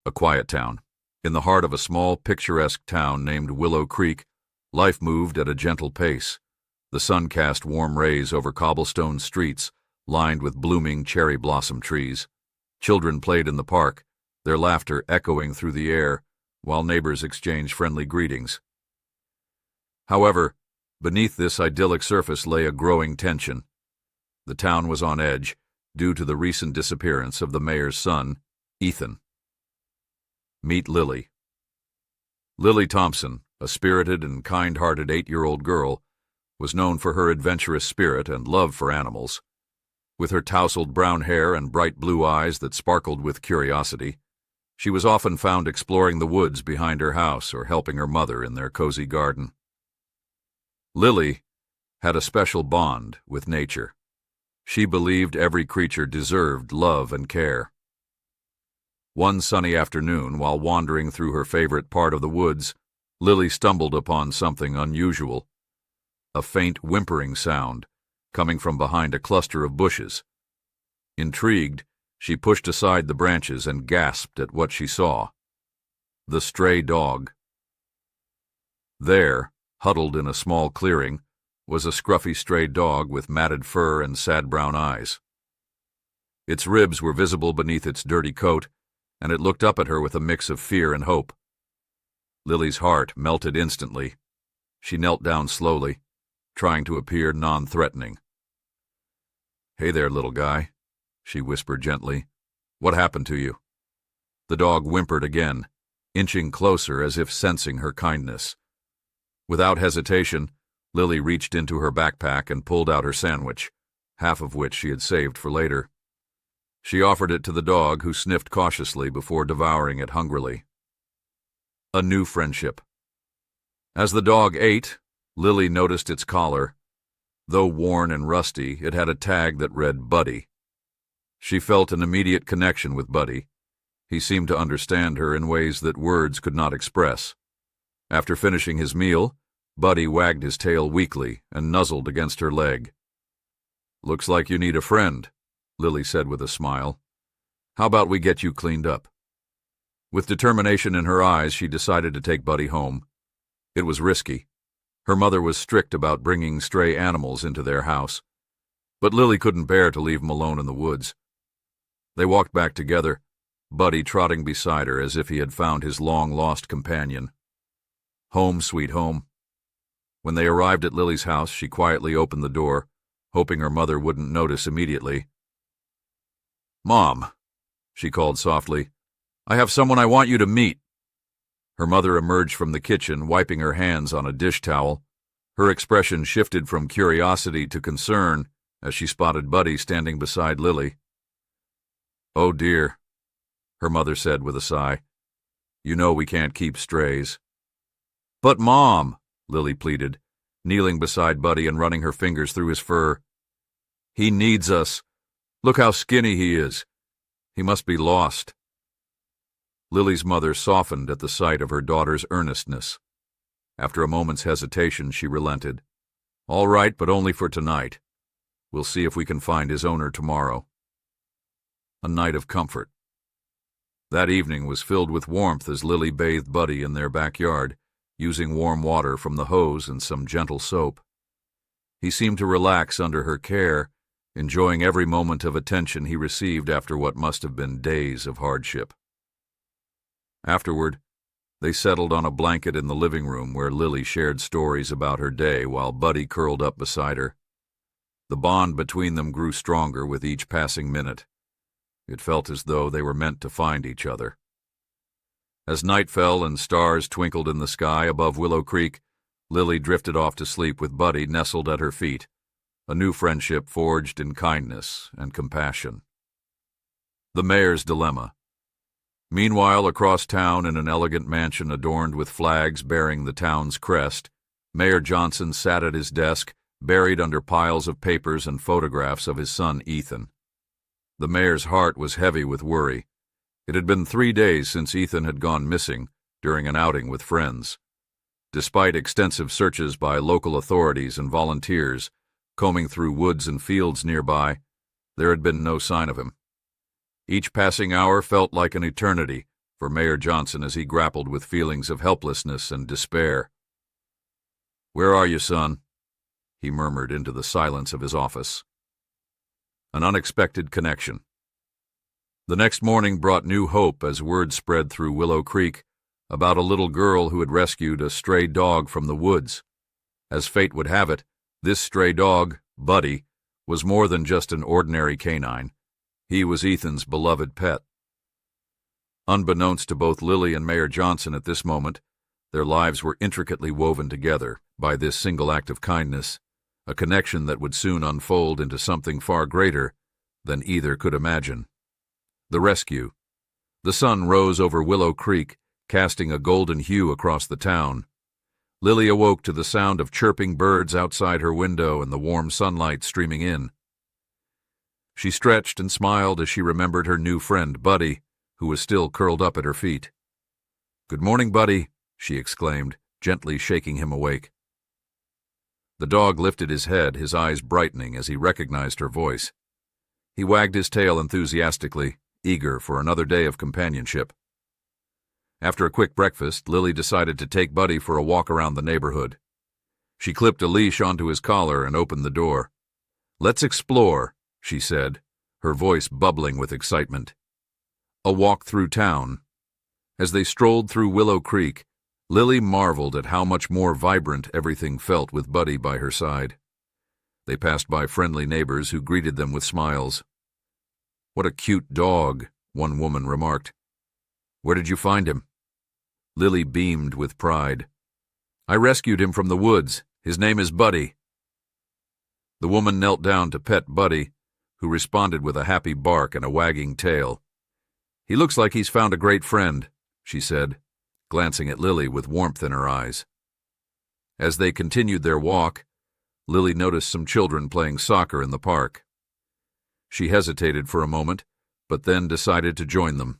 A quiet town. In the heart of a small, picturesque town named Willow Creek, life moved at a gentle pace. The sun cast warm rays over cobblestone streets lined with blooming cherry blossom trees. Children played in the park, their laughter echoing through the air, while neighbors exchanged friendly greetings. However, beneath this idyllic surface lay a growing tension. The town was on edge due to the recent disappearance of the mayor's son, Ethan. Meet Lily. Lily Thompson, a spirited and kind-hearted 8-year-old girl, was known for her adventurous spirit and love for animals. With her tousled brown hair and bright blue eyes that sparkled with curiosity, she was often found exploring the woods behind her house or helping her mother in their cozy garden. Lily had a special bond with nature. She believed every creature deserved love and care. One sunny afternoon, while wandering through her favorite part of the woods, Lily stumbled upon something unusual. A faint whimpering sound, coming from behind a cluster of bushes. Intrigued, she pushed aside the branches and gasped at what she saw. The stray dog. There, huddled in a small clearing, was a scruffy stray dog with matted fur and sad brown eyes. Its ribs were visible beneath its dirty coat, and it looked up at her with a mix of fear and hope. Lily's heart melted instantly. She knelt down slowly, trying to appear non-threatening. "Hey there, little guy," she whispered gently. "What happened to you?" The dog whimpered again, inching closer as if sensing her kindness. Without hesitation, Lily reached into her backpack and pulled out her sandwich, half of which she had saved for later. She offered it to the dog, who sniffed cautiously before devouring it hungrily. A new friendship. As the dog ate, Lily noticed its collar. Though worn and rusty, it had a tag that read Buddy. She felt an immediate connection with Buddy. He seemed to understand her in ways that words could not express. After finishing his meal, Buddy wagged his tail weakly and nuzzled against her leg. "Looks like you need a friend," Lily said with a smile. "How about we get you cleaned up?" With determination in her eyes, she decided to take Buddy home. It was risky. Her mother was strict about bringing stray animals into their house, but Lily couldn't bear to leave him alone in the woods. They walked back together, Buddy trotting beside her as if he had found his long-lost companion. Home sweet home. When they arrived at Lily's house, she quietly opened the door, hoping her mother wouldn't notice immediately. "Mom," she called softly, "I have someone I want you to meet." Her mother emerged from the kitchen, wiping her hands on a dish towel. Her expression shifted from curiosity to concern as she spotted Buddy standing beside Lily. "Oh dear," her mother said with a sigh. "You know we can't keep strays." "But Mom," Lily pleaded, kneeling beside Buddy and running her fingers through his fur. "He needs us. Look how skinny he is. He must be lost." Lily's mother softened at the sight of her daughter's earnestness. After a moment's hesitation, she relented. "All right, but only for tonight. We'll see if we can find his owner tomorrow." A night of comfort. That evening was filled with warmth as Lily bathed Buddy in their backyard, using warm water from the hose and some gentle soap. He seemed to relax under her care, enjoying every moment of attention he received after what must have been days of hardship. Afterward, they settled on a blanket in the living room where Lily shared stories about her day while Buddy curled up beside her. The bond between them grew stronger with each passing minute. It felt as though they were meant to find each other. As night fell and stars twinkled in the sky above Willow Creek, Lily drifted off to sleep with Buddy nestled at her feet, a new friendship forged in kindness and compassion. The Mayor's Dilemma. Meanwhile, across town in an elegant mansion adorned with flags bearing the town's crest, Mayor Johnson sat at his desk, buried under piles of papers and photographs of his son Ethan. The mayor's heart was heavy with worry. It had been 3 days since Ethan had gone missing during an outing with friends. Despite extensive searches by local authorities and volunteers, combing through woods and fields nearby, there had been no sign of him. Each passing hour felt like an eternity, for Mayor Johnson as he grappled with feelings of helplessness and despair. "Where are you, son?" he murmured into the silence of his office. An unexpected connection. The next morning brought new hope as word spread through Willow Creek about a little girl who had rescued a stray dog from the woods. As fate would have it, this stray dog, Buddy, was more than just an ordinary canine. He was Ethan's beloved pet. Unbeknownst to both Lily and Mayor Johnson at this moment, their lives were intricately woven together by this single act of kindness, a connection that would soon unfold into something far greater than either could imagine. The rescue. The sun rose over Willow Creek, casting a golden hue across the town. Lily awoke to the sound of chirping birds outside her window and the warm sunlight streaming in. She stretched and smiled as she remembered her new friend, Buddy, who was still curled up at her feet. "Good morning, Buddy," she exclaimed, gently shaking him awake. The dog lifted his head, his eyes brightening as he recognized her voice. He wagged his tail enthusiastically, eager for another day of companionship. After a quick breakfast, Lily decided to take Buddy for a walk around the neighborhood. She clipped a leash onto his collar and opened the door. "Let's explore," she said, her voice bubbling with excitement. A walk through town. As they strolled through Willow Creek, Lily marveled at how much more vibrant everything felt with Buddy by her side. They passed by friendly neighbors who greeted them with smiles. "What a cute dog," one woman remarked. "Where did you find him?" Lily beamed with pride. "I rescued him from the woods. His name is Buddy." The woman knelt down to pet Buddy, who responded with a happy bark and a wagging tail. "He looks like he's found a great friend," she said, glancing at Lily with warmth in her eyes. As they continued their walk, Lily noticed some children playing soccer in the park. She hesitated for a moment, but then decided to join them.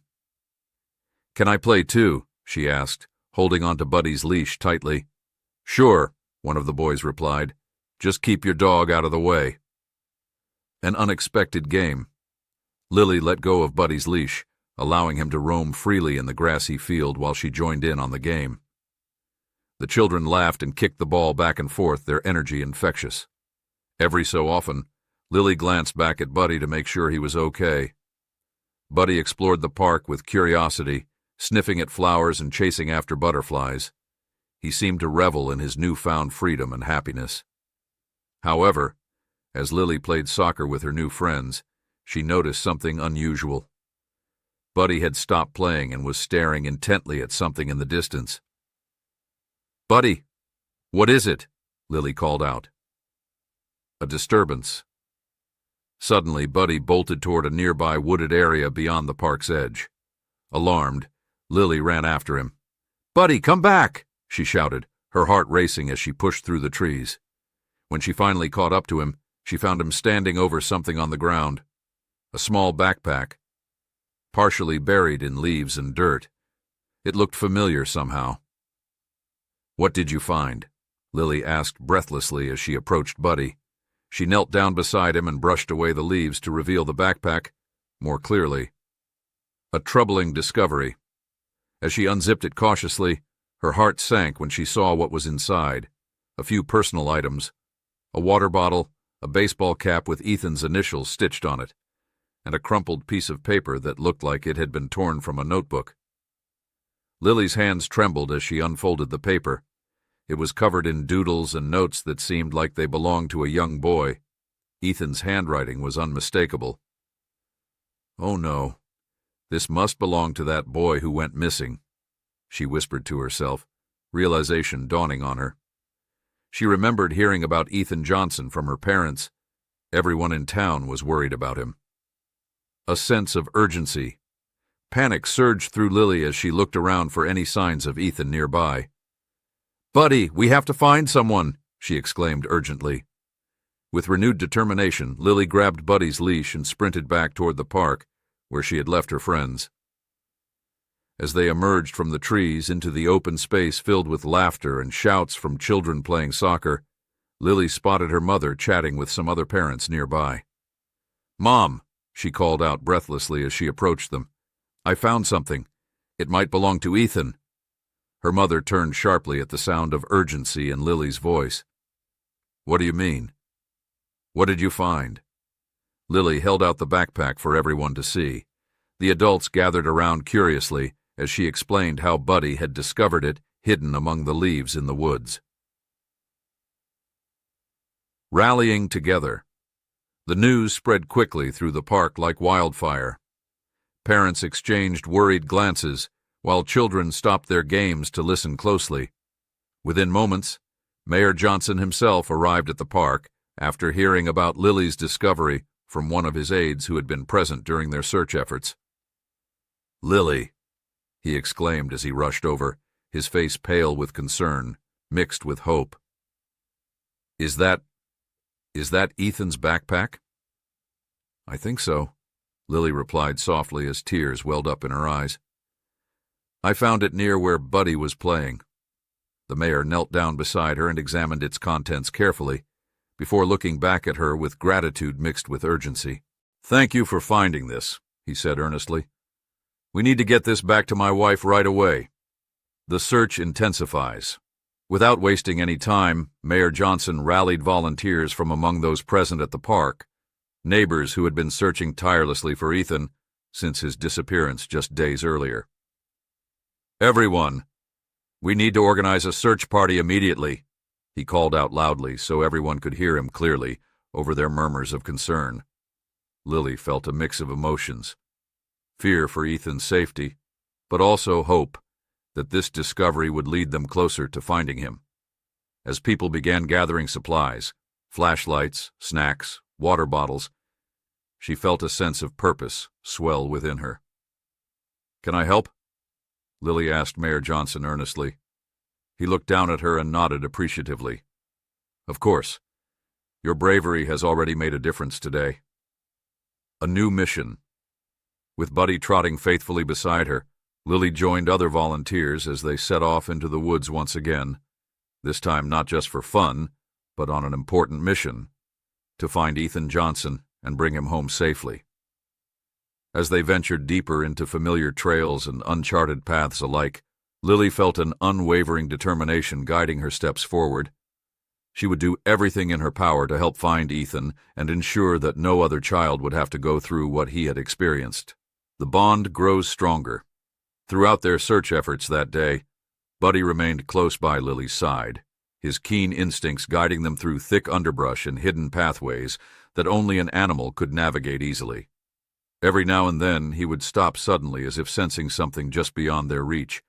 "Can I play too?" she asked, holding onto Buddy's leash tightly. "Sure," one of the boys replied. "Just keep your dog out of the way." An unexpected game. Lily let go of Buddy's leash, allowing him to roam freely in the grassy field while she joined in on the game. The children laughed and kicked the ball back and forth, their energy infectious. Every so often, Lily glanced back at Buddy to make sure he was okay. Buddy explored the park with curiosity, sniffing at flowers and chasing after butterflies. He seemed to revel in his newfound freedom and happiness. However, as Lily played soccer with her new friends, she noticed something unusual. Buddy had stopped playing and was staring intently at something in the distance. "Buddy, what is it?" Lily called out. A disturbance. Suddenly, Buddy bolted toward a nearby wooded area beyond the park's edge. Alarmed, Lily ran after him. "Buddy, come back!" she shouted, her heart racing as she pushed through the trees. When she finally caught up to him, she found him standing over something on the ground. A small backpack, partially buried in leaves and dirt. It looked familiar somehow. "What did you find?" Lily asked breathlessly as she approached Buddy. She knelt down beside him and brushed away the leaves to reveal the backpack more clearly. A troubling discovery. As she unzipped it cautiously, her heart sank when she saw what was inside. A few personal items. A water bottle, a baseball cap with Ethan's initials stitched on it, and a crumpled piece of paper that looked like it had been torn from a notebook. Lily's hands trembled as she unfolded the paper. It was covered in doodles and notes that seemed like they belonged to a young boy. Ethan's handwriting was unmistakable. "Oh no, this must belong to that boy who went missing," she whispered to herself, realization dawning on her. She remembered hearing about Ethan Johnson from her parents. Everyone in town was worried about him. A sense of urgency. Panic surged through Lily as she looked around for any signs of Ethan nearby. "Buddy, we have to find someone," she exclaimed urgently. With renewed determination, Lily grabbed Buddy's leash and sprinted back toward the park, where she had left her friends. As they emerged from the trees into the open space filled with laughter and shouts from children playing soccer, Lily spotted her mother chatting with some other parents nearby. "Mom," she called out breathlessly as she approached them, "I found something. It might belong to Ethan. Her mother turned sharply at the sound of urgency in Lily's voice. What do you mean? What did you find? Lily held out the backpack for everyone to see. The adults gathered around curiously as she explained how Buddy had discovered it hidden among the leaves in the woods. Rallying together. The news spread quickly through the park like wildfire. Parents exchanged worried glances, while children stopped their games to listen closely. Within moments, Mayor Johnson himself arrived at the park after hearing about Lily's discovery from one of his aides who had been present during their search efforts. "Lily," he exclaimed as he rushed over, his face pale with concern, mixed with hope. Is that Ethan's backpack?" "I think so," Lily replied softly as tears welled up in her eyes. "I found it near where Buddy was playing." The mayor knelt down beside her and examined its contents carefully, before looking back at her with gratitude mixed with urgency. "Thank you for finding this," he said earnestly. "We need to get this back to my wife right away." The search intensifies. Without wasting any time, Mayor Johnson rallied volunteers from among those present at the park, neighbors who had been searching tirelessly for Ethan since his disappearance just days earlier. "Everyone, we need to organize a search party immediately," he called out loudly so everyone could hear him clearly over their murmurs of concern. Lily felt a mix of emotions, fear for Ethan's safety, but also hope that this discovery would lead them closer to finding him. As people began gathering supplies, flashlights, snacks, water bottles, she felt a sense of purpose swell within her. "Can I help?" Lily asked Mayor Johnson earnestly. He looked down at her and nodded appreciatively. "Of course. Your bravery has already made a difference today." A new mission. With Buddy trotting faithfully beside her, Lily joined other volunteers as they set off into the woods once again, this time not just for fun, but on an important mission, to find Ethan Johnson and bring him home safely. As they ventured deeper into familiar trails and uncharted paths alike, Lily felt an unwavering determination guiding her steps forward. She would do everything in her power to help find Ethan and ensure that no other child would have to go through what he had experienced. The bond grows stronger. Throughout their search efforts that day, Buddy remained close by Lily's side, his keen instincts guiding them through thick underbrush and hidden pathways that only an animal could navigate easily. Every now and then he would stop suddenly as if sensing something just beyond their reach,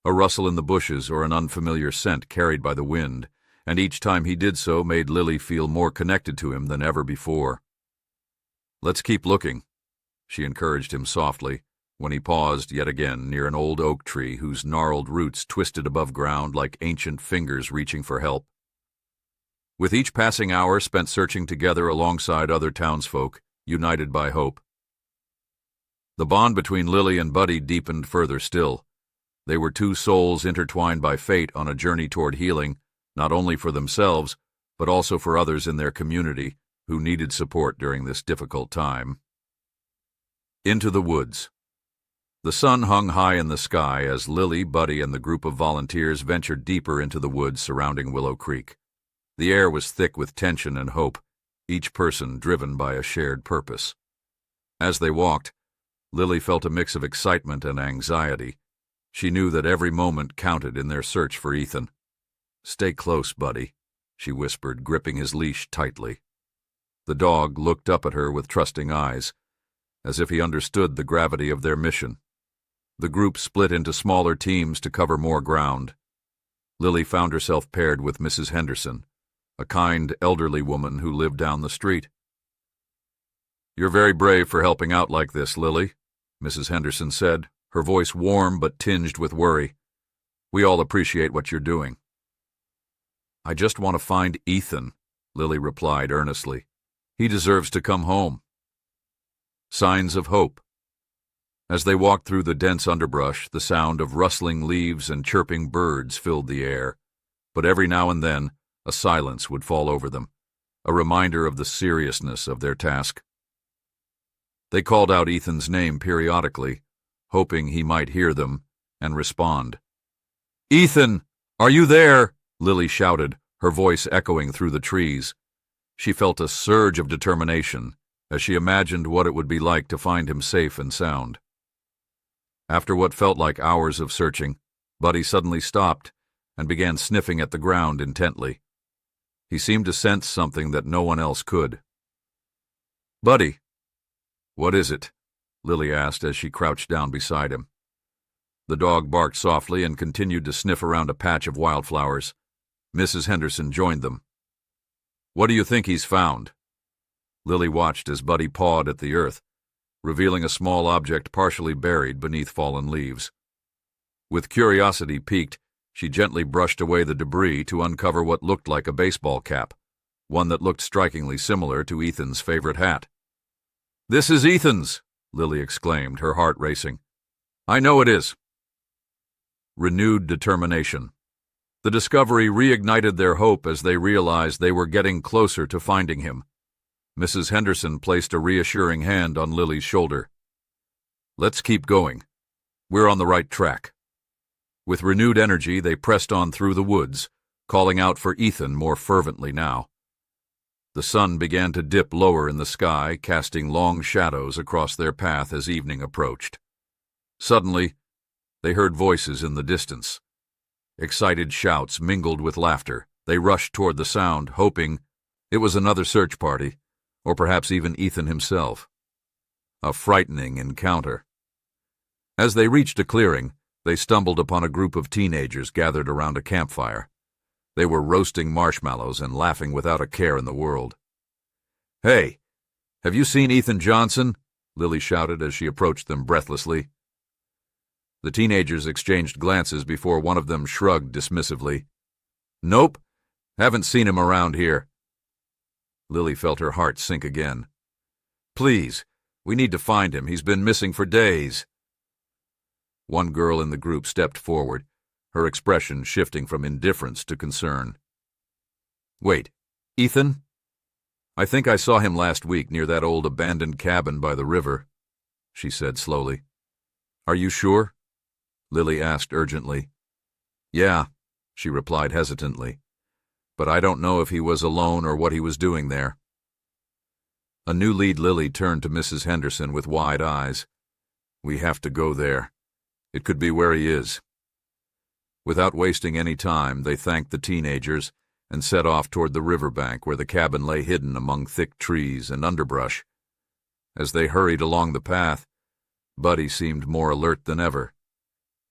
a rustle in the bushes or an unfamiliar scent carried by the wind, and each time he did so made Lily feel more connected to him than ever before. "Let's keep looking," she encouraged him softly, when he paused yet again near an old oak tree whose gnarled roots twisted above ground like ancient fingers reaching for help. With each passing hour spent searching together alongside other townsfolk, united by hope, the bond between Lily and Buddy deepened further still. They were two souls intertwined by fate on a journey toward healing, not only for themselves, but also for others in their community who needed support during this difficult time. Into the woods. The sun hung high in the sky as Lily, Buddy, and the group of volunteers ventured deeper into the woods surrounding Willow Creek. The air was thick with tension and hope, each person driven by a shared purpose. As they walked, Lily felt a mix of excitement and anxiety. She knew that every moment counted in their search for Ethan. "Stay close, Buddy," she whispered, gripping his leash tightly. The dog looked up at her with trusting eyes, as if he understood the gravity of their mission. The group split into smaller teams to cover more ground. Lily found herself paired with Mrs. Henderson, a kind, elderly woman who lived down the street. "You're very brave for helping out like this, Lily," Mrs. Henderson said, her voice warm but tinged with worry. "We all appreciate what you're doing." "I just want to find Ethan," Lily replied earnestly. "He deserves to come home." Signs of hope. As they walked through the dense underbrush, the sound of rustling leaves and chirping birds filled the air, but every now and then a silence would fall over them, a reminder of the seriousness of their task. They called out Ethan's name periodically, hoping he might hear them and respond. "Ethan, are you there?" Lily shouted, her voice echoing through the trees. She felt a surge of determination as she imagined what it would be like to find him safe and sound. After what felt like hours of searching, Buddy suddenly stopped and began sniffing at the ground intently. He seemed to sense something that no one else could. "Buddy." "What is it?" Lily asked as she crouched down beside him. The dog barked softly and continued to sniff around a patch of wildflowers. Mrs. Henderson joined them. "What do you think he's found?" Lily watched as Buddy pawed at the earth, revealing a small object partially buried beneath fallen leaves. With curiosity piqued, she gently brushed away the debris to uncover what looked like a baseball cap, one that looked strikingly similar to Ethan's favorite hat. "This is Ethan's!" Lily exclaimed, her heart racing. "I know it is." Renewed determination. The discovery reignited their hope as they realized they were getting closer to finding him. Mrs. Henderson placed a reassuring hand on Lily's shoulder. "Let's keep going. We're on the right track." With renewed energy, they pressed on through the woods, calling out for Ethan more fervently now. The sun began to dip lower in the sky, casting long shadows across their path as evening approached. Suddenly, they heard voices in the distance. Excited shouts mingled with laughter. They rushed toward the sound, hoping it was another search party, or perhaps even Ethan himself. A frightening encounter. As they reached a clearing, they stumbled upon a group of teenagers gathered around a campfire. They were roasting marshmallows and laughing without a care in the world. "Hey, have you seen Ethan Johnson?" Lily shouted as she approached them breathlessly. The teenagers exchanged glances before one of them shrugged dismissively. "Nope, haven't seen him around here." Lily felt her heart sink again. "Please, we need to find him. He's been missing for days." One girl in the group stepped forward, her expression shifting from indifference to concern. "Wait, Ethan? I think I saw him last week near that old abandoned cabin by the river," she said slowly. "Are you sure?" Lily asked urgently. "Yeah," she replied hesitantly, "but I don't know if he was alone or what he was doing there." A new lead Lily turned to Mrs. Henderson with wide eyes. "We have to go there. It could be where he is." Without wasting any time, they thanked the teenagers and set off toward the riverbank where the cabin lay hidden among thick trees and underbrush. As they hurried along the path, Buddy seemed more alert than ever.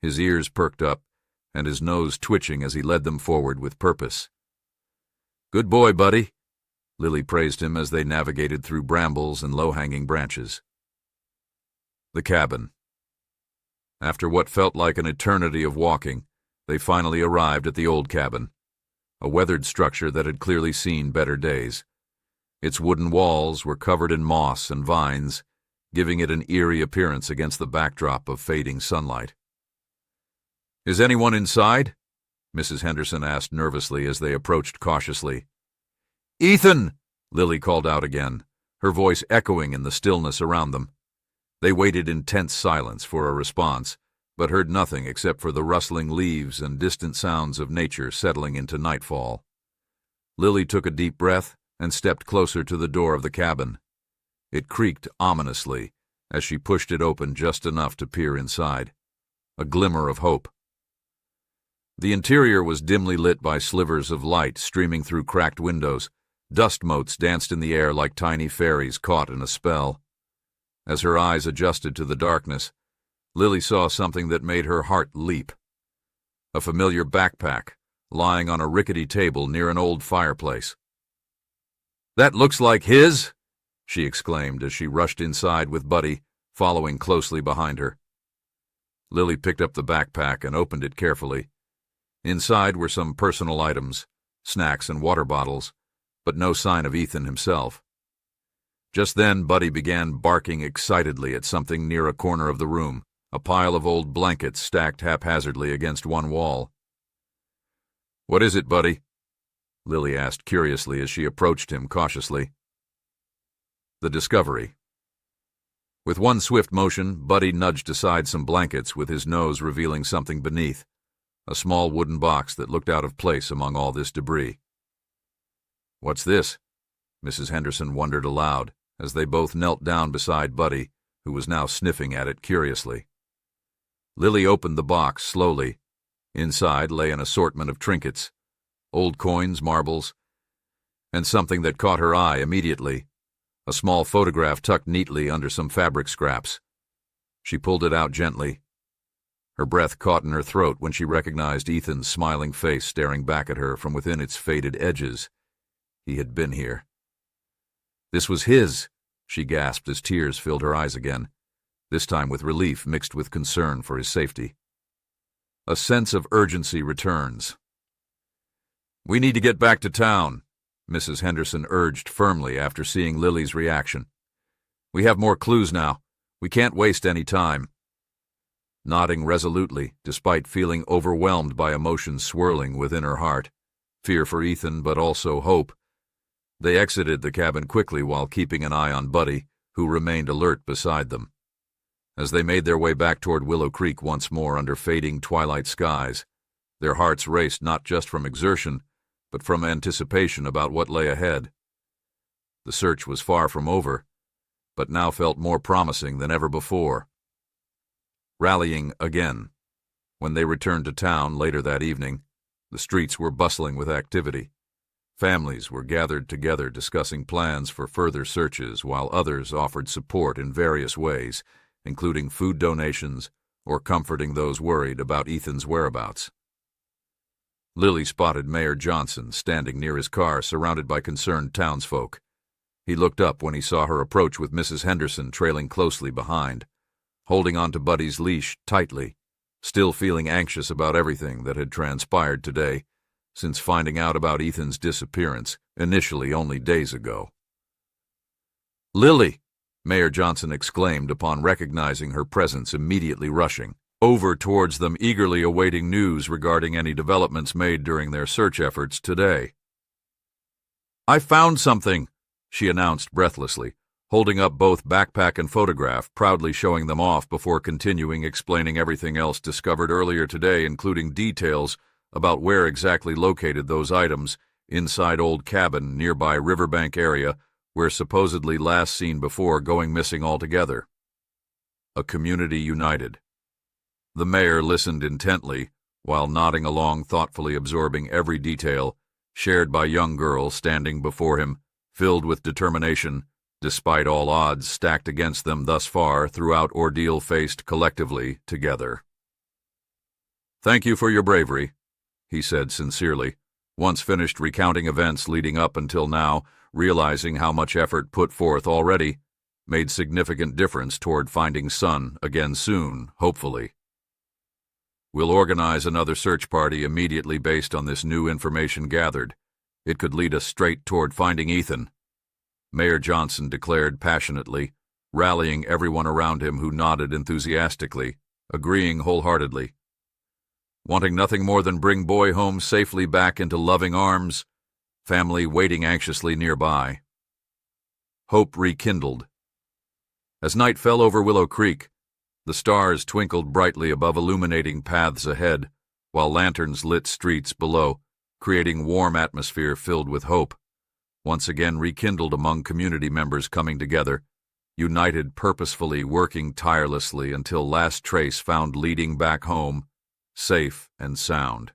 His ears perked up and his nose twitching as he led them forward with purpose. "Good boy, Buddy," Lily praised him as they navigated through brambles and low-hanging branches. The cabin. After what felt like an eternity of walking, they finally arrived at the old cabin, a weathered structure that had clearly seen better days. Its wooden walls were covered in moss and vines, giving it an eerie appearance against the backdrop of fading sunlight. "Is anyone inside?" Mrs. Henderson asked nervously as they approached cautiously. "Ethan!" Lily called out again, her voice echoing in the stillness around them. They waited in tense silence for a response, but heard nothing except for the rustling leaves and distant sounds of nature settling into nightfall. Lily took a deep breath and stepped closer to the door of the cabin. It creaked ominously as she pushed it open just enough to peer inside. A glimmer of hope. The interior was dimly lit by slivers of light streaming through cracked windows. Dust motes danced in the air like tiny fairies caught in a spell. As her eyes adjusted to the darkness, Lily saw something that made her heart leap. A familiar backpack lying on a rickety table near an old fireplace. "That looks like his!" she exclaimed as she rushed inside with Buddy, following closely behind her. Lily picked up the backpack and opened it carefully. Inside were some personal items, snacks and water bottles, but no sign of Ethan himself. Just then, Buddy began barking excitedly at something near a corner of the room, a pile of old blankets stacked haphazardly against one wall. "What is it, Buddy?" Lily asked curiously as she approached him cautiously. The discovery. With one swift motion, Buddy nudged aside some blankets with his nose revealing something beneath, a small wooden box that looked out of place among all this debris. "What's this?" Mrs. Henderson wondered aloud as they both knelt down beside Buddy, who was now sniffing at it curiously. Lily opened the box slowly. Inside lay an assortment of trinkets, old coins, marbles, and something that caught her eye immediately, a small photograph tucked neatly under some fabric scraps. She pulled it out gently. Her breath caught in her throat when she recognized Ethan's smiling face staring back at her from within its faded edges. He had been here. This was his, she gasped as tears filled her eyes again, this time with relief mixed with concern for his safety. A sense of urgency returns. "We need to get back to town," Mrs. Henderson urged firmly after seeing Lily's reaction. "We have more clues now. We can't waste any time." Nodding resolutely, despite feeling overwhelmed by emotions swirling within her heart, fear for Ethan but also hope, they exited the cabin quickly while keeping an eye on Buddy, who remained alert beside them. As they made their way back toward Willow Creek once more under fading twilight skies, their hearts raced not just from exertion, but from anticipation about what lay ahead. The search was far from over, but now felt more promising than ever before. Rallying again. When they returned to town later that evening, the streets were bustling with activity. Families were gathered together discussing plans for further searches, while others offered support in various ways, including food donations or comforting those worried about Ethan's whereabouts. Lily spotted Mayor Johnson standing near his car surrounded by concerned townsfolk. He looked up when he saw her approach with Mrs. Henderson trailing closely behind, holding onto Buddy's leash tightly, still feeling anxious about everything that had transpired today since finding out about Ethan's disappearance, initially only days ago. "Lily!" Mayor Johnson exclaimed upon recognizing her presence, immediately rushing over towards them, eagerly awaiting news regarding any developments made during their search efforts today. "I found something," she announced breathlessly, holding up both backpack and photograph, proudly showing them off before continuing explaining everything else discovered earlier today, including details about where exactly located those items inside old cabin nearby riverbank area where supposedly last seen before going missing altogether. A community united. The mayor listened intently while nodding along, thoughtfully absorbing every detail shared by young girls standing before him, filled with determination, despite all odds stacked against them thus far throughout ordeal faced collectively together. "Thank you for your bravery," he said sincerely, once finished recounting events leading up until now, realizing how much effort put forth already made significant difference toward finding Son again soon, hopefully. "We'll organize another search party immediately based on this new information gathered. It could lead us straight toward finding Ethan," Mayor Johnson declared passionately, rallying everyone around him who nodded enthusiastically, agreeing wholeheartedly. Wanting nothing more than bring boy home safely back into loving arms, family waiting anxiously nearby. Hope rekindled. As night fell over Willow Creek, the stars twinkled brightly above, illuminating paths ahead, while lanterns lit streets below, creating warm atmosphere filled with hope, once again rekindled among community members coming together, united, purposefully working tirelessly until last trace found leading back home, safe and sound.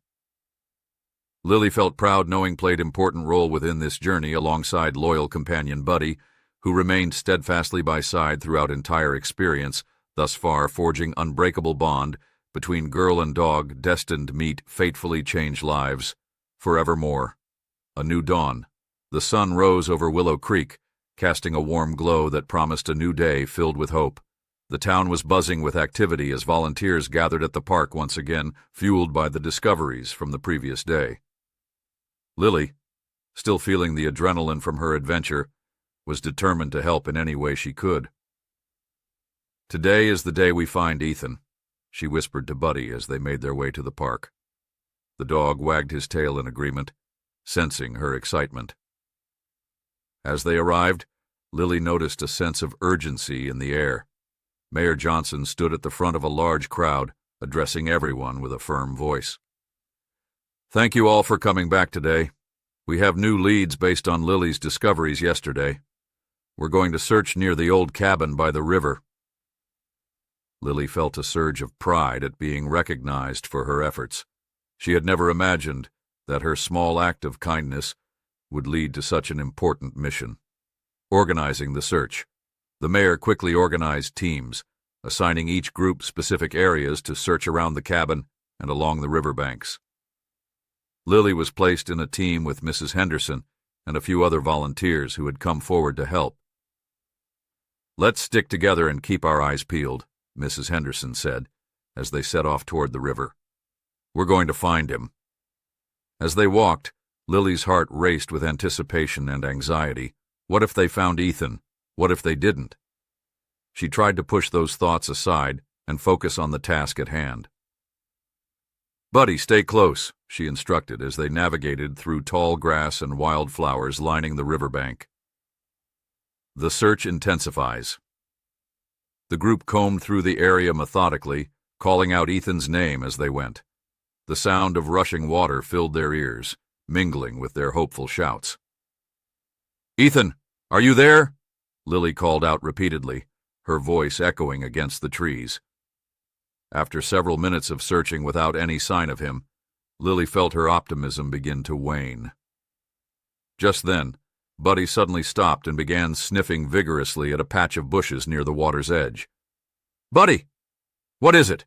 Lily felt proud knowing played important role within this journey alongside loyal companion Buddy, who remained steadfastly by side throughout entire experience, thus far forging unbreakable bond between girl and dog destined to meet fatefully change lives forevermore. A new dawn. The sun rose over Willow Creek, casting a warm glow that promised a new day filled with hope. The town was buzzing with activity as volunteers gathered at the park once again, fueled by the discoveries from the previous day. Lily, still feeling the adrenaline from her adventure, was determined to help in any way she could. "Today is the day we find Ethan," she whispered to Buddy as they made their way to the park. The dog wagged his tail in agreement, sensing her excitement. As they arrived, Lily noticed a sense of urgency in the air, Mayor Johnson stood at the front of a large crowd, addressing everyone with a firm voice. Thank you all for coming back today. We have new leads based on Lily's discoveries yesterday. We're going to search near the old cabin by the river. Lily felt a surge of pride at being recognized for her efforts. She had never imagined that her small act of kindness would lead to such an important mission. Organizing the search, the mayor quickly organized teams, assigning each group specific areas to search around the cabin and along the riverbanks. Lily was placed in a team with Mrs. Henderson and a few other volunteers who had come forward to help. Let's stick together and keep our eyes peeled, Mrs. Henderson said, as they set off toward the river. We're going to find him. As they walked, Lily's heart raced with anticipation and anxiety. What if they found Ethan? What if they didn't? She tried to push those thoughts aside and focus on the task at hand. Buddy, stay close, she instructed as they navigated through tall grass and wildflowers lining the riverbank. The search intensifies. The group combed through the area methodically, calling out Ethan's name as they went. The sound of rushing water filled their ears, mingling with their hopeful shouts. Ethan, are you there? Lily called out repeatedly, her voice echoing against the trees. After several minutes of searching without any sign of him, Lily felt her optimism begin to wane. Just then, Buddy suddenly stopped and began sniffing vigorously at a patch of bushes near the water's edge. Buddy! What is it?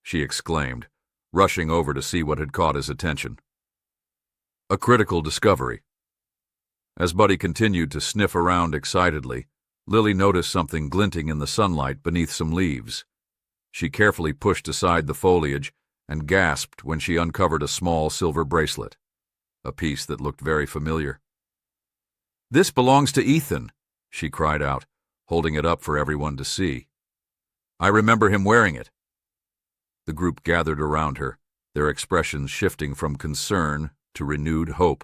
She exclaimed, rushing over to see what had caught his attention. A critical discovery. As Buddy continued to sniff around excitedly, Lily noticed something glinting in the sunlight beneath some leaves. She carefully pushed aside the foliage and gasped when she uncovered a small silver bracelet, a piece that looked very familiar. This belongs to Ethan, she cried out, holding it up for everyone to see. I remember him wearing it. The group gathered around her, their expressions shifting from concern to renewed hope.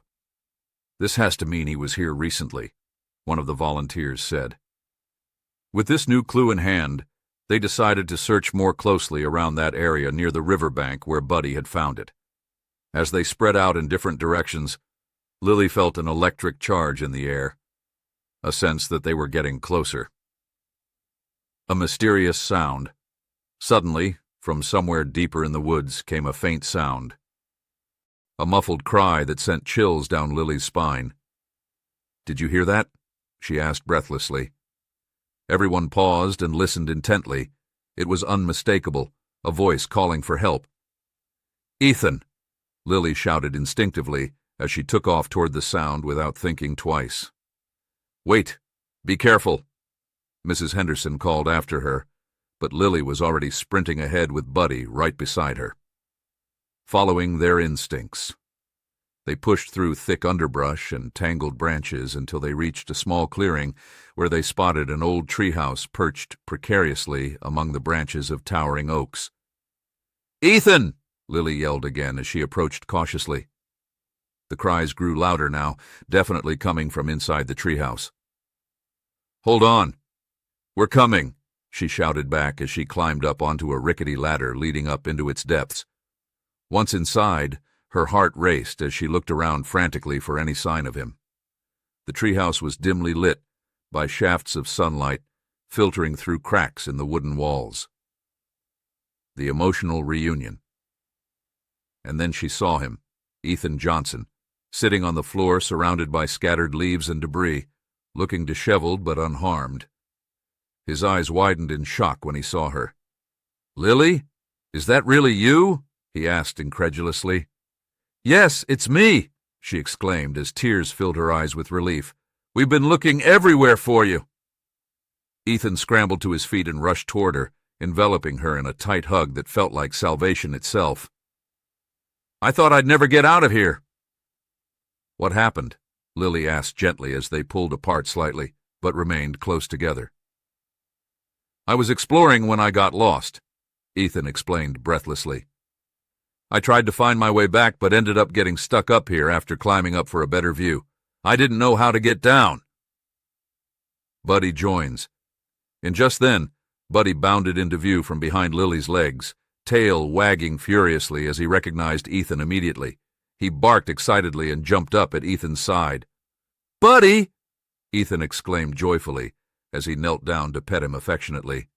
This has to mean he was here recently, one of the volunteers said. With this new clue in hand, they decided to search more closely around that area near the riverbank where Buddy had found it. As they spread out in different directions, Lily felt an electric charge in the air, a sense that they were getting closer. A mysterious sound. Suddenly, from somewhere deeper in the woods came a faint sound. A muffled cry that sent chills down Lily's spine. Did you hear that? She asked breathlessly. Everyone paused and listened intently. It was unmistakable, a voice calling for help. Ethan! Lily shouted instinctively as she took off toward the sound without thinking twice. Wait! Be careful! Mrs. Henderson called after her, but Lily was already sprinting ahead with Buddy right beside her. Following their instincts, they pushed through thick underbrush and tangled branches until they reached a small clearing where they spotted an old treehouse perched precariously among the branches of towering oaks. Ethan! Lily yelled again as she approached cautiously. The cries grew louder now, definitely coming from inside the treehouse. Hold on. We're coming, she shouted back as she climbed up onto a rickety ladder leading up into its depths. Once inside, her heart raced as she looked around frantically for any sign of him. The treehouse was dimly lit by shafts of sunlight filtering through cracks in the wooden walls. The emotional reunion. And then she saw him, Ethan Johnson, sitting on the floor surrounded by scattered leaves and debris, looking disheveled but unharmed. His eyes widened in shock when he saw her. Lily? Is that really you? He asked incredulously. Yes, it's me, she exclaimed as tears filled her eyes with relief. We've been looking everywhere for you. Ethan scrambled to his feet and rushed toward her, enveloping her in a tight hug that felt like salvation itself. I thought I'd never get out of here. What happened? Lily asked gently as they pulled apart slightly, but remained close together. I was exploring when I got lost, Ethan explained breathlessly. I tried to find my way back but ended up getting stuck up here after climbing up for a better view. I didn't know how to get down. Buddy joins. And just then, Buddy bounded into view from behind Lily's legs, tail wagging furiously as he recognized Ethan immediately. He barked excitedly and jumped up at Ethan's side. "Buddy!" Ethan exclaimed joyfully as he knelt down to pet him affectionately.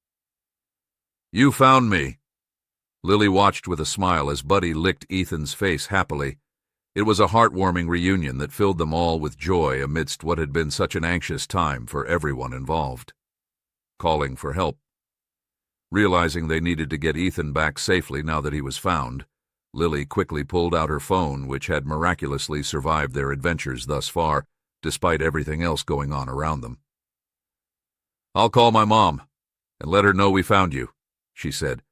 "You found me." Lily watched with a smile as Buddy licked Ethan's face happily. It was a heartwarming reunion that filled them all with joy amidst what had been such an anxious time for everyone involved. Calling for help. Realizing they needed to get Ethan back safely now that he was found, Lily quickly pulled out her phone, which had miraculously survived their adventures thus far, despite everything else going on around them. "I'll call my mom and let her know we found you," she said,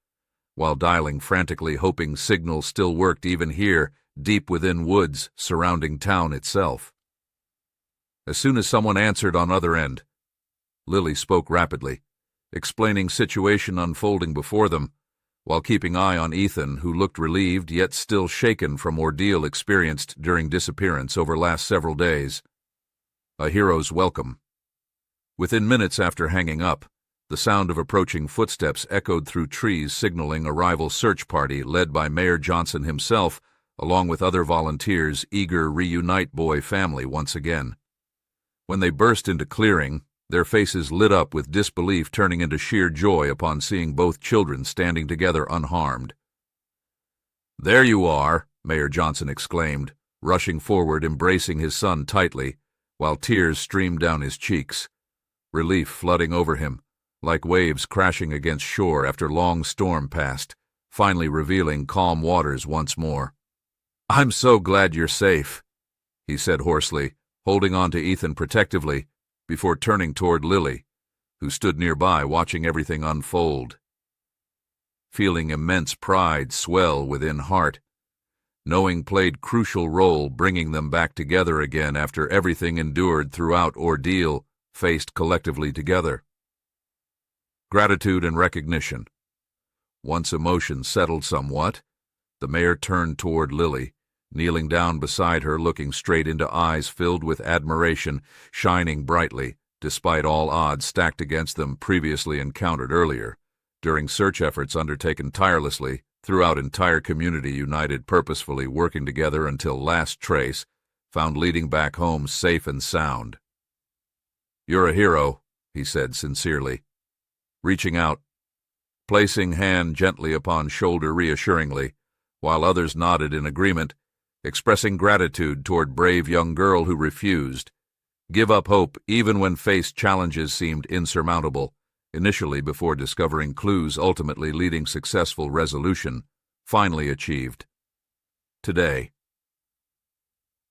while dialing frantically, hoping signal still worked even here, deep within woods surrounding town itself. As soon as someone answered on other end, Lily spoke rapidly, explaining situation unfolding before them, while keeping eye on Ethan, who looked relieved yet still shaken from ordeal experienced during disappearance over last several days. A hero's welcome. Within minutes after hanging up, the sound of approaching footsteps echoed through trees, signaling a rival search party led by Mayor Johnson himself, along with other volunteers eager reunite boy family once again. When they burst into clearing, their faces lit up with disbelief turning into sheer joy upon seeing both children standing together unharmed. "There you are," Mayor Johnson exclaimed, rushing forward, embracing his son tightly, while tears streamed down his cheeks, relief flooding over him, like waves crashing against shore after long storm passed, finally revealing calm waters once more. "I'm so glad you're safe," he said hoarsely, holding on to Ethan protectively, before turning toward Lily, who stood nearby watching everything unfold. Feeling immense pride swell within heart, knowing played crucial role bringing them back together again after everything endured throughout ordeal faced collectively together. Gratitude and recognition. Once emotion settled somewhat, the mayor turned toward Lily, kneeling down beside her, looking straight into eyes filled with admiration, shining brightly, despite all odds stacked against them previously encountered earlier, during search efforts undertaken tirelessly throughout entire community united purposefully working together until last trace found leading back home safe and sound. "You're a hero," he said sincerely, reaching out, placing hand gently upon shoulder reassuringly, while others nodded in agreement, expressing gratitude toward brave young girl who refused, give up hope even when faced challenges seemed insurmountable, initially before discovering clues ultimately leading successful resolution, finally achieved. Today.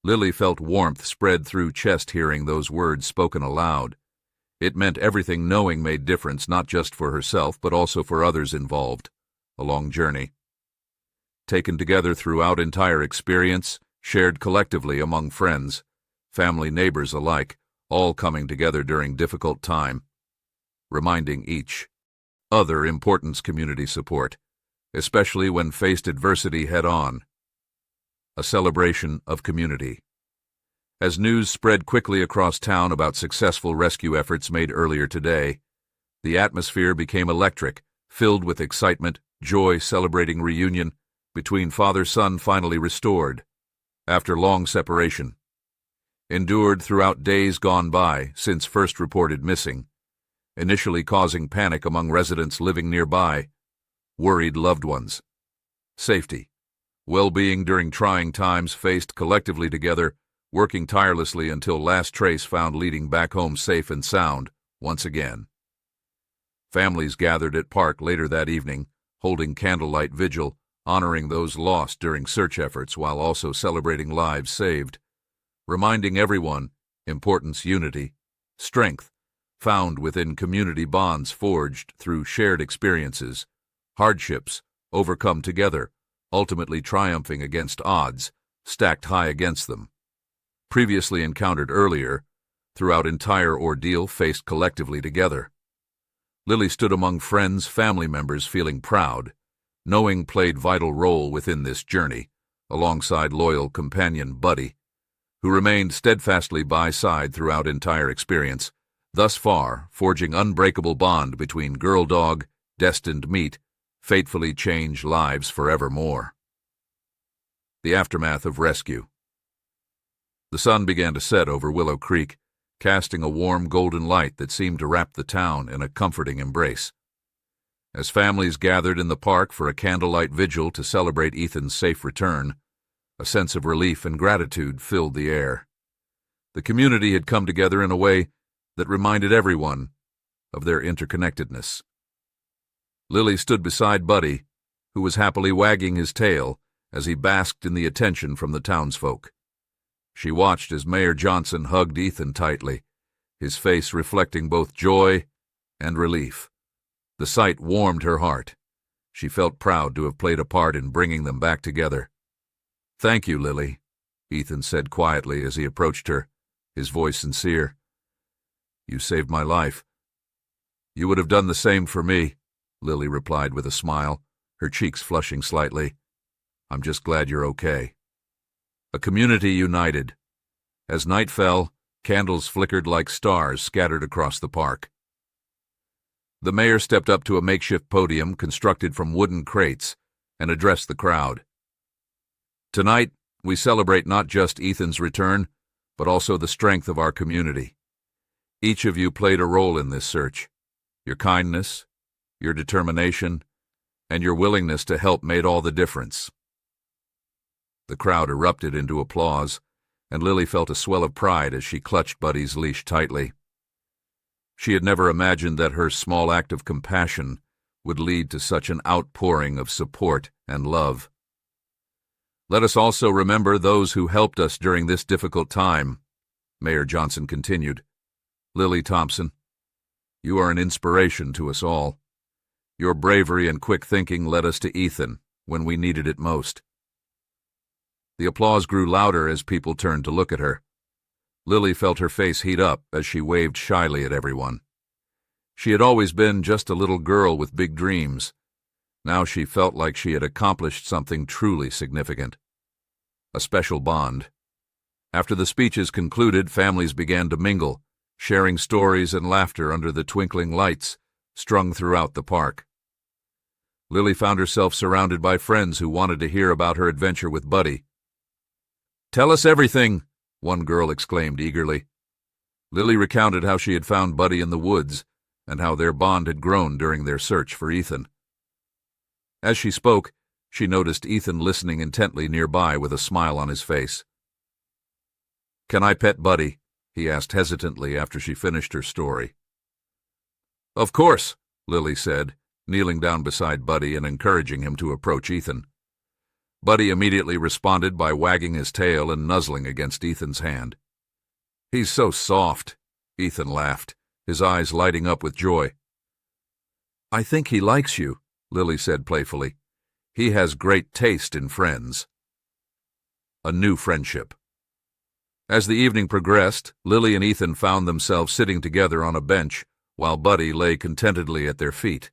Lily felt warmth spread through chest hearing those words spoken aloud. It meant everything knowing made difference not just for herself but also for others involved. A long journey. Taken together throughout entire experience, shared collectively among friends, family, neighbors alike, all coming together during difficult time, reminding each other importance community support, especially when faced adversity head-on. A celebration of community. As news spread quickly across town about successful rescue efforts made earlier today, the atmosphere became electric, filled with excitement, joy, celebrating reunion between father-son finally restored, after long separation. Endured throughout days gone by since first reported missing, initially causing panic among residents living nearby, worried loved ones. Safety, well-being during trying times faced collectively together, working tirelessly until last trace found leading back home safe and sound, once again. Families gathered at park later that evening, holding candlelight vigil, honoring those lost during search efforts while also celebrating lives saved, reminding everyone importance unity, strength, found within community bonds forged through shared experiences, hardships overcome together, ultimately triumphing against odds stacked high against them. Previously encountered earlier, throughout entire ordeal faced collectively together. Lily stood among friends, family members feeling proud, knowing played vital role within this journey, alongside loyal companion Buddy, who remained steadfastly by side throughout entire experience, thus far forging unbreakable bond between girl-dog, destined meet, fatefully change lives forevermore. The aftermath of rescue. The sun began to set over Willow Creek, casting a warm golden light that seemed to wrap the town in a comforting embrace. As families gathered in the park for a candlelight vigil to celebrate Ethan's safe return, a sense of relief and gratitude filled the air. The community had come together in a way that reminded everyone of their interconnectedness. Lily stood beside Buddy, who was happily wagging his tail as he basked in the attention from the townsfolk. She watched as Mayor Johnson hugged Ethan tightly, his face reflecting both joy and relief. The sight warmed her heart. She felt proud to have played a part in bringing them back together. "Thank you, Lily," Ethan said quietly as he approached her, his voice sincere. "You saved my life." "You would have done the same for me," Lily replied with a smile, her cheeks flushing slightly. "I'm just glad you're okay." A community united. As night fell, candles flickered like stars scattered across the park. The mayor stepped up to a makeshift podium constructed from wooden crates and addressed the crowd. "Tonight, we celebrate not just Ethan's return, but also the strength of our community. Each of you played a role in this search. Your kindness, your determination, and your willingness to help made all the difference." The crowd erupted into applause, and Lily felt a swell of pride as she clutched Buddy's leash tightly. She had never imagined that her small act of compassion would lead to such an outpouring of support and love. "Let us also remember those who helped us during this difficult time," Mayor Johnson continued. "Lily Thompson, you are an inspiration to us all. Your bravery and quick thinking led us to Ethan when we needed it most." The applause grew louder as people turned to look at her. Lily felt her face heat up as she waved shyly at everyone. She had always been just a little girl with big dreams. Now she felt like she had accomplished something truly significant. A special bond. After the speeches concluded, families began to mingle, sharing stories and laughter under the twinkling lights strung throughout the park. Lily found herself surrounded by friends who wanted to hear about her adventure with Buddy. "Tell us everything," one girl exclaimed eagerly. Lily recounted how she had found Buddy in the woods and how their bond had grown during their search for Ethan. As she spoke, she noticed Ethan listening intently nearby with a smile on his face. "Can I pet Buddy?" he asked hesitantly after she finished her story. "Of course," Lily said, kneeling down beside Buddy and encouraging him to approach Ethan. Buddy immediately responded by wagging his tail and nuzzling against Ethan's hand. "He's so soft," Ethan laughed, his eyes lighting up with joy. "I think he likes you," Lily said playfully. "He has great taste in friends." A new friendship. As the evening progressed, Lily and Ethan found themselves sitting together on a bench while Buddy lay contentedly at their feet.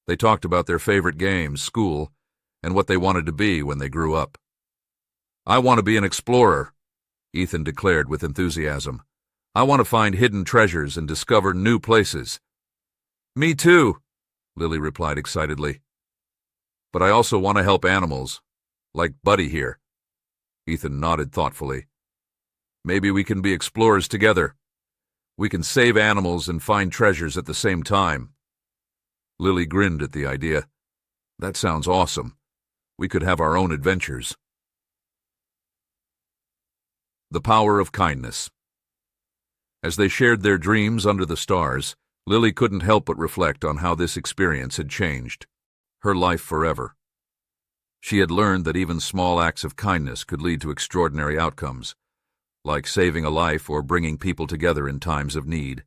They talked about their favorite games, school, and what they wanted to be when they grew up. "I want to be an explorer," Ethan declared with enthusiasm. "I want to find hidden treasures and discover new places." "Me too," Lily replied excitedly. "But I also want to help animals, like Buddy here." Ethan nodded thoughtfully. "Maybe we can be explorers together. We can save animals and find treasures at the same time." Lily grinned at the idea. "That sounds awesome. We could have our own adventures." The power of kindness. As they shared their dreams under the stars, Lily couldn't help but reflect on how this experience had changed her life forever. She had learned that even small acts of kindness could lead to extraordinary outcomes, like saving a life or bringing people together in times of need.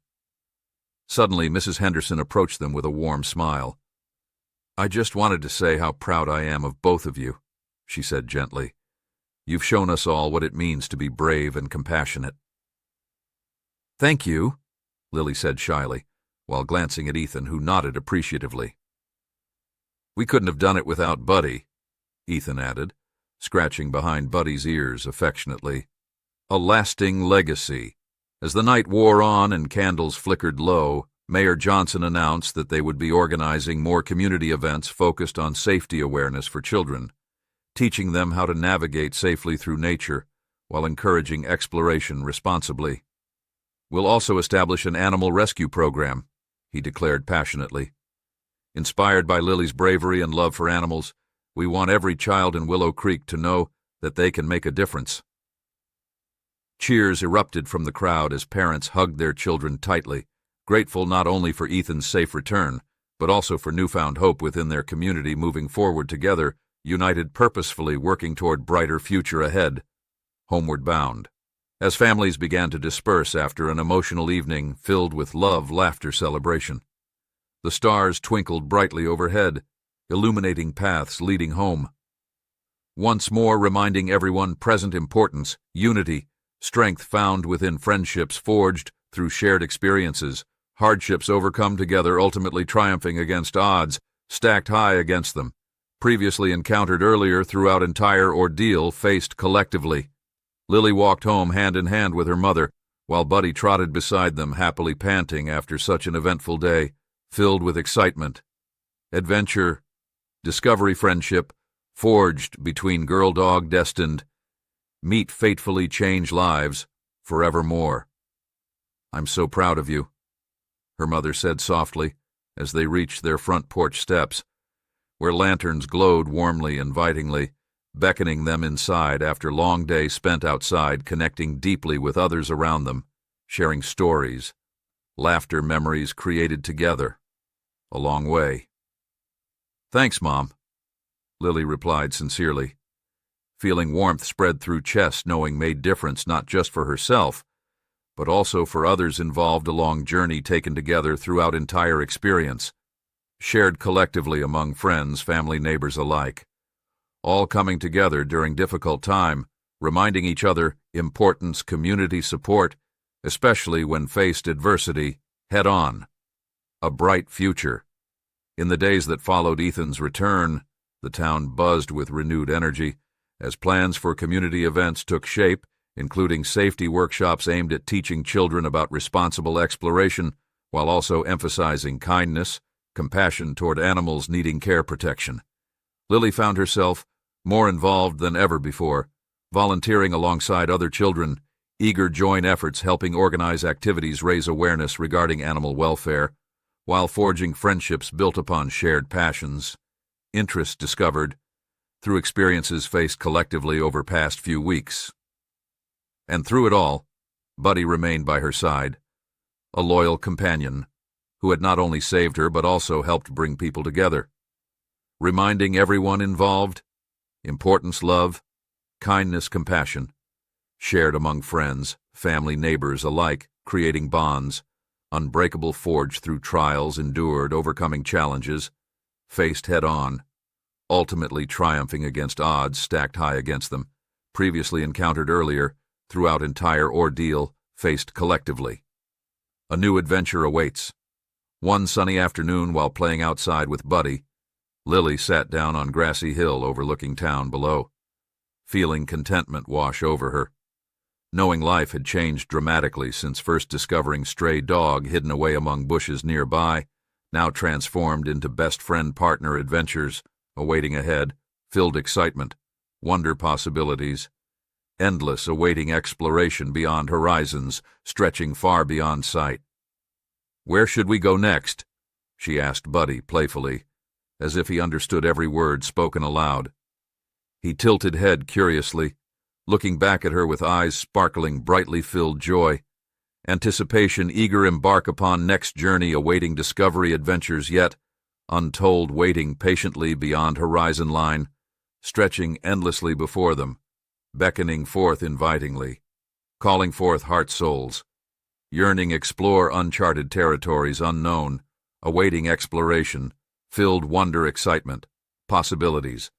Suddenly, Mrs. Henderson approached them with a warm smile. "I just wanted to say how proud I am of both of you," she said gently. "You've shown us all what it means to be brave and compassionate." "Thank you," Lily said shyly, while glancing at Ethan, who nodded appreciatively. "We couldn't have done it without Buddy," Ethan added, scratching behind Buddy's ears affectionately. "A lasting legacy," As the night wore on and candles flickered low, Mayor Johnson announced that they would be organizing more community events focused on safety awareness for children, teaching them how to navigate safely through nature while encouraging exploration responsibly. "We'll also establish an animal rescue program," he declared passionately. "Inspired by Lily's bravery and love for animals, we want every child in Willow Creek to know that they can make a difference." Cheers erupted from the crowd as parents hugged their children tightly, grateful not only for Ethan's safe return, but also for newfound hope within their community moving forward together, united purposefully working toward brighter future ahead, homeward bound. As families began to disperse after an emotional evening filled with love, laughter, celebration, the stars twinkled brightly overhead, illuminating paths leading home. Once more reminding everyone present importance, unity, strength found within friendships forged through shared experiences, hardships overcome together, ultimately triumphing against odds stacked high against them, previously encountered earlier throughout entire ordeal faced collectively. Lily walked home hand in hand with her mother, while Buddy trotted beside them, happily panting after such an eventful day, filled with excitement, adventure, discovery, friendship, forged between girl-dog destined, meet fatefully change lives forevermore. "I'm so proud of you," her mother said softly as they reached their front porch steps, where lanterns glowed warmly, invitingly, beckoning them inside after long days spent outside, connecting deeply with others around them, sharing stories, laughter, memories created together. A long way. "Thanks, Mom," Lily replied sincerely, feeling warmth spread through chest, knowing made difference not just for herself, but also for others involved along journey taken together throughout entire experience, shared collectively among friends, family, neighbors alike, all coming together during difficult time, reminding each other importance, community support, especially when faced adversity head on. A bright future. In the days that followed Ethan's return, the town buzzed with renewed energy as plans for community events took shape, including safety workshops aimed at teaching children about responsible exploration, while also emphasizing kindness, compassion toward animals needing care protection. Lily found herself more involved than ever before, volunteering alongside other children, eager joint efforts helping organize activities raise awareness regarding animal welfare, while forging friendships built upon shared passions, interests discovered through experiences faced collectively over past few weeks. And through it all, Buddy remained by her side, a loyal companion who had not only saved her but also helped bring people together, reminding everyone involved importance, love, kindness, compassion, shared among friends, family, neighbors alike, creating bonds, unbreakable, forged through trials endured, overcoming challenges, faced head-on, ultimately triumphing against odds stacked high against them, previously encountered earlier, throughout entire ordeal faced collectively. A new adventure awaits. One sunny afternoon while playing outside with Buddy, Lily sat down on grassy hill overlooking town below, feeling contentment wash over her. Knowing life had changed dramatically since first discovering stray dog hidden away among bushes nearby, now transformed into best friend partner adventures awaiting ahead, filled excitement, wonder possibilities, endless awaiting exploration beyond horizons, stretching far beyond sight. "Where should we go next?" she asked Buddy playfully, as if he understood every word spoken aloud. He tilted head curiously, looking back at her with eyes sparkling brightly filled joy, anticipation eager embark upon next journey awaiting discovery adventures yet untold waiting patiently beyond horizon line, stretching endlessly before them, beckoning forth invitingly, calling forth heart souls, yearning explore uncharted territories unknown, awaiting exploration, filled wonder, excitement, possibilities,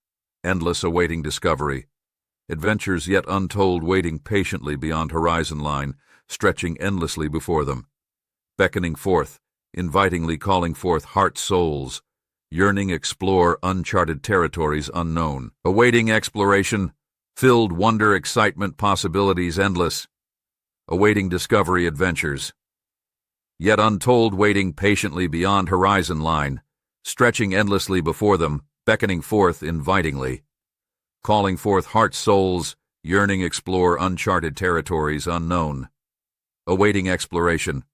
endless awaiting discovery, adventures yet untold waiting patiently beyond horizon line, stretching endlessly before them, beckoning forth, invitingly calling forth heart souls, yearning explore uncharted territories unknown, awaiting exploration, filled wonder, excitement, possibilities endless, awaiting discovery adventures, yet untold, waiting patiently beyond horizon line, stretching endlessly before them, beckoning forth invitingly, calling forth hearts, souls, yearning explore uncharted territories unknown, awaiting exploration,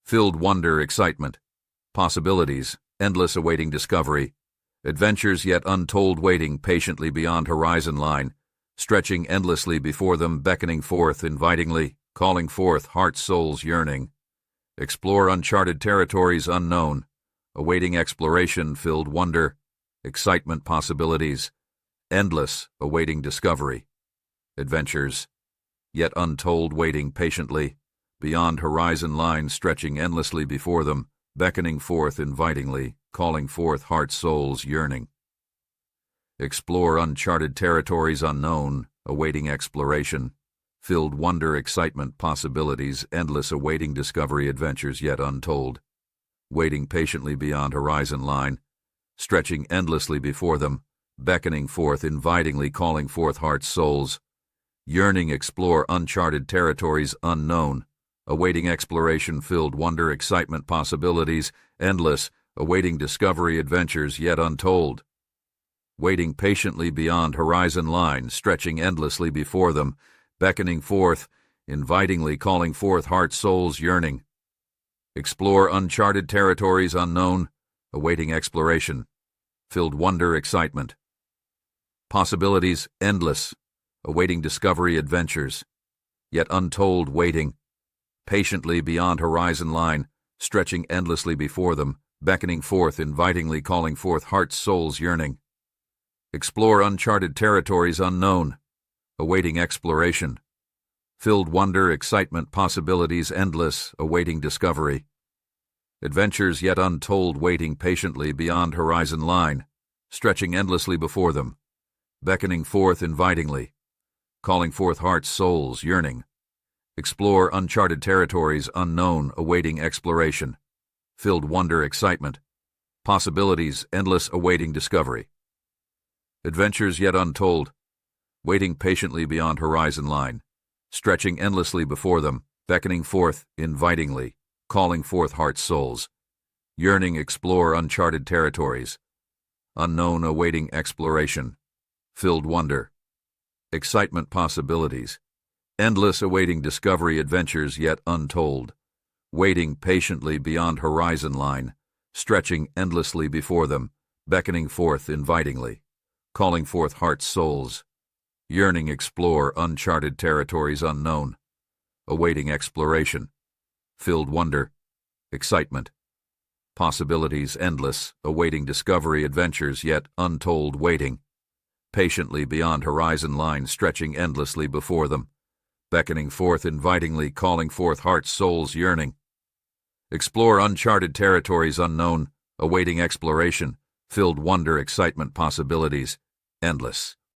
filled wonder, excitement, possibilities, endless, awaiting discovery, adventures yet untold, waiting patiently beyond horizon line, stretching endlessly before them, beckoning forth invitingly, calling forth hearts, souls, yearning, explore uncharted territories unknown, awaiting exploration, filled wonder, excitement, possibilities, endless, awaiting discovery, adventures, yet untold, waiting patiently beyond horizon line, stretching endlessly before them, beckoning forth invitingly, calling forth hearts, souls, yearning, explore uncharted territories unknown, awaiting exploration, filled wonder, excitement, possibilities, endless, awaiting discovery, adventures yet untold, waiting patiently beyond horizon line, stretching endlessly before them, beckoning forth invitingly, calling forth hearts, souls, yearning, explore uncharted territories unknown, awaiting exploration, filled wonder, excitement, possibilities, endless, awaiting discovery, adventures yet untold, waiting patiently beyond horizon line, stretching endlessly before them, beckoning forth invitingly, calling forth hearts, souls, yearning, explore uncharted territories unknown, awaiting exploration, filled wonder, excitement, possibilities, endless, awaiting discovery, adventures yet untold, waiting patiently beyond horizon line, stretching endlessly before them, beckoning forth invitingly, calling forth hearts, souls, yearning, explore uncharted territories unknown, awaiting exploration, filled wonder, excitement, possibilities, endless, awaiting discovery, adventures yet untold, waiting patiently beyond horizon line, stretching endlessly before them, beckoning forth invitingly, calling forth hearts, souls, yearning, explore uncharted territories unknown, awaiting exploration, filled wonder, excitement, possibilities, endless, awaiting discovery, adventures yet untold, waiting patiently beyond horizon line, stretching endlessly before them, beckoning forth invitingly, calling forth hearts, souls, yearning, explore uncharted territories unknown, awaiting exploration, filled wonder, excitement, possibilities, endless, awaiting discovery, adventures yet untold, waiting patiently beyond horizon line, stretching endlessly before them, beckoning forth invitingly, calling forth hearts, souls, yearning, explore uncharted territories unknown, awaiting exploration, filled wonder, excitement, possibilities, endless, awaiting discovery, adventures yet untold, waiting patiently beyond horizon line, stretching endlessly before them, beckoning forth invitingly, calling forth hearts, souls, yearning, explore uncharted territories unknown, awaiting exploration, filled wonder, excitement, possibilities, endless,